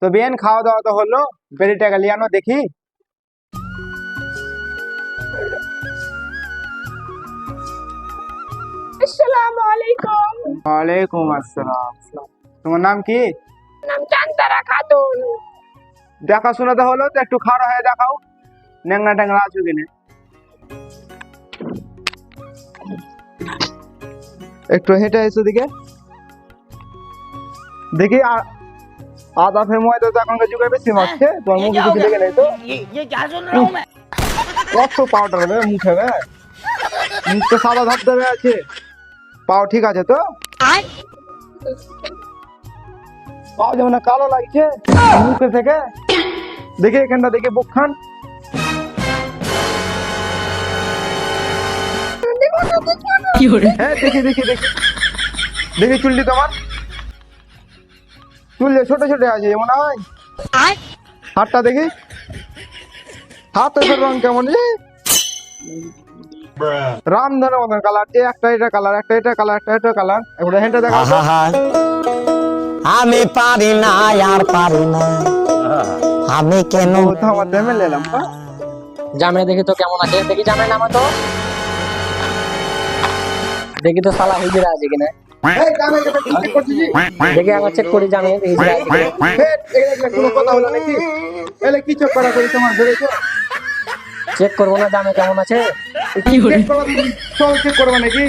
তো বেন খাওয়া দাওয়া তো হলো, বেরি টাকা লিয়ে আনো দেখি। আসসালামু আলাইকুম। ওয়ালাইকুম আসসালাম। তোমার নাম কি? নাম চান্তারা খাতুন। দেখাশোনা তো হলো, তো একটু খাওয়া হয়ে দেখাও, ন্যাংরা ট্যাংরা আছো কিনে। একটু হেঁটে এসো দিকে দেখি। আদা ফের ময়দা তো এখনকার যুগে বেশি মারছে, তোমার মুখে কিছু লেগে নেই তো? কত পাউডার হবে মুখে, মুখ তো সাদা ধবধবে আছে, পাও ঠিক আছে তো? পাও যেমন কালো লাগছে মুখে থেকে, দেখি এখানটা দেখি বুকখান। হ্যাঁ দেখি দেখি দেখি দেখি চুলটি তোমার, চুল ছোট ছোট আছে মনে হয়। হাতটা দেখি, হাতের রং কেমন রে? রামধনের মতন কালার, একটা এটা কালার, একটা এটা কালার, একটা এটা কালার। এবার হেঁটে দেখা। আমি পারি না আর পারি না, আমি কেন তো আমার দেমে নিলাম। জামে দেখি তো কেমন আছে, দেখি জামে নামা তো, দেখি তো সালা হুজুরা আছে কিনা, দেখি আবার চেক করি জামে দেখি হুজুরা আছে কিনা। কোনো কথা হলো নাকি? এলে কি চোখ করা করি তোমার ধরেছো? চেক করবো না জামে কেমন আছে? চল চেক করবা নাকি?